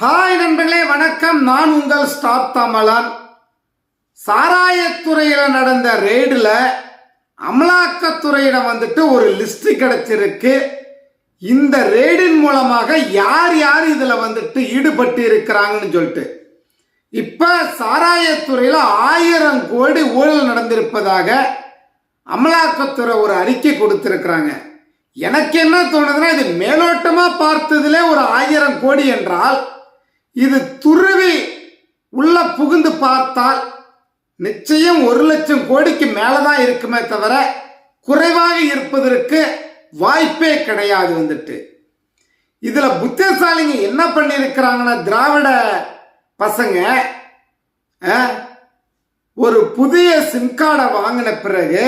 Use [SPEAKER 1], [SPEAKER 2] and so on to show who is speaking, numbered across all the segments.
[SPEAKER 1] Hi நண்பர்களே, வணக்கம். நான் உங்கள் ஸ்டார் தமிழன். சாராயத்துறையில் நடந்த ரெய்டில் அமலாக்கத்துறையிடம் ஒரு லிஸ்ட் கிடைச்சிருக்கு. இந்த ரெய்டின் மூலமாக யார் யார் இதில் ஈடுபட்டு இருக்கிறாங்கன்னு சொல்லிட்டு இப்போ சாராயத்துறையில் 1000 கோடி ஊழல் நடந்திருப்பதாக அமலாக்கத்துறை ஒரு அறிக்கை கொடுத்திருக்கிறாங்க. எனக்கு என்ன தோணுதுன்னா, இது மேலோட்டமாக பார்த்ததுல ஒரு 1000 கோடி என்றால், இது துருவி உள்ள புகுந்து பார்த்தால் நிச்சயம் 1,00,000 கோடிக்கு மேலதான் இருக்குமே தவிர குறைவாக இருப்பதற்கு வாய்ப்பே கிடையாது. இதுல புத்திசாலிங்க என்ன பண்ணிருக்கிறாங்கன்னா, திராவிட பசங்க ஒரு புதிய சிம் கார்டை வாங்கின பிறகு,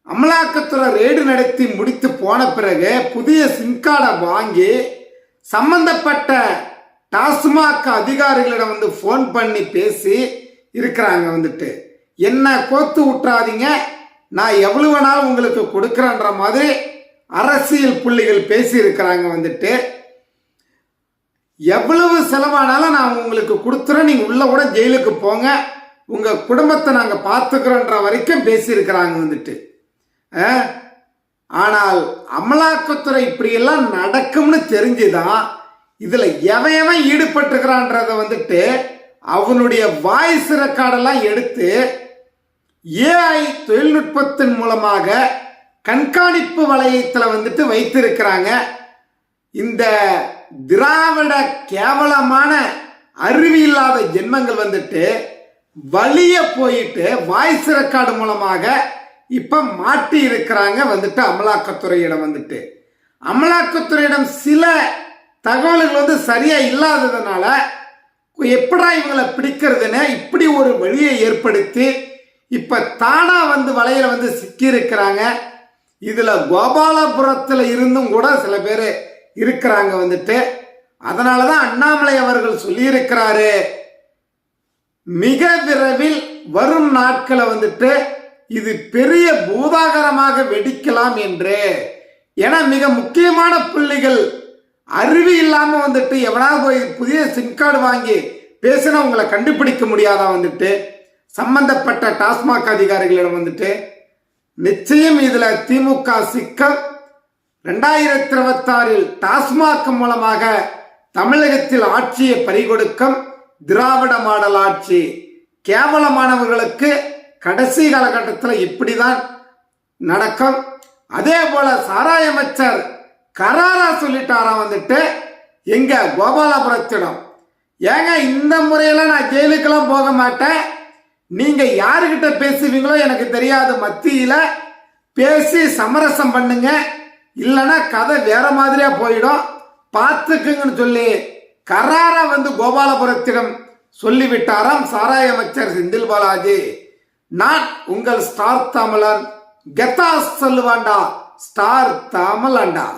[SPEAKER 1] அமலாக்கத்துறை ரெய்டு நடத்தி முடித்து போன பிறகு புதிய சிம் கார்டை வாங்கி சம்பந்தப்பட்ட டாஸ்மாக் அதிகாரிகளிடம் போன் பண்ணி பேசி இருக்கிறாங்க. என்ன கோத்து விட்டுறாதீங்க, நான் எவ்வளவு வேணாலும் உங்களுக்கு கொடுக்குறேன்ற மாதிரி அரசியல் புள்ளிகள் பேசி இருக்கிறாங்க. எவ்வளவு செலவானாலும் நான் உங்களுக்கு கொடுத்துறேன், நீங்க உள்ள கூட ஜெயிலுக்கு போங்க, உங்க குடும்பத்தை நாங்க பார்த்துக்கிறோன்ற வரைக்கும் பேசி இருக்கிறாங்க. ஆனால் அமலாக்கத்துறை இப்படியெல்லாம் நடக்கும்னு தெரிஞ்சுதான் இதுல எவன் ஈடுபட்டுக்கிறான்றத அவனுடைய வாய்ஸ் ரெக்கார்டெல்லாம் எடுத்து ஏஐ தொழில்நுட்பத்தின் மூலமாக கண்காணிப்பு வளையத்தில் வைத்திருக்கிறாங்க. இந்த திராவிட கேவலமான அறிவில்லாத ஜென்மங்கள் வலிய போயிட்டு வாய்ஸ் ரெக்கார்டு மூலமாக இப்ப மாட்டி இருக்கிறாங்க. அமலாக்கத்துறையிடம் அமலாக்கத்துறையிடம் சில தகவல்கள் சரியா இல்லாததுனால எப்படா இவங்களை பிடிக்கிறதுன்னு இப்படி ஒரு வழியை ஏற்படுத்தி இப்ப தானா வலையில சிக்கி இருக்கிறாங்க. இதுல கோபாலபுரத்துல இருந்தும் கூட சில பேர் இருக்கிறாங்க. அதனாலதான் அண்ணாமலை அவர்கள் சொல்லி இருக்கிறாரு, மிக விரைவில் வரும் நாட்களை இது பெரிய பூதாகரமாக வெடிக்கலாம் என்று. ஏன்னா மிக முக்கியமான புள்ளிகள் அறிவு இல்லாம எவனாவது போய் புதிய சிம் கார்டு வாங்கி பேசினா உங்களை கண்டுபிடிக்க முடியாதா. சம்பந்தப்பட்ட டாஸ்மாக் அதிகாரிகளிடம் நிச்சயம் இதுல திமுக சிக்கல். 2026 டாஸ்மாக் மூலமாக தமிழகத்தில் ஆட்சியை பறிகொடுக்கும் திராவிட மாடல் ஆட்சி. கேவலமானவர்களுக்கு கடைசி காலகட்டத்தில் இப்படிதான் நடக்கும். அதே போல சாராய அமைச்சர் கராரா சொல்லிட்டாராம் எங்க கோபாலபுரத்திடம், ஏங்க இந்த முறையில நான் ஜெயிலுக்கெல்லாம் போக மாட்டேன், நீங்க யாருகிட்ட பேசுவீங்களோ எனக்கு தெரியாது, மத்தியில பேசி சமரசம் பண்ணுங்க, இல்லைன்னா கதை வேற மாதிரியா போயிடும், பார்த்துக்குங்கன்னு சொல்லி கராரா கோபாலபுரத்திடம் சொல்லிவிட்டாராம் சாராய அமைச்சர் செந்தில் பாலாஜி. நான் உங்கள் ஸ்டார் தமிழன். கெத்தா சொல்லுவாண்டா, ஸ்டார் தமிழன்டா.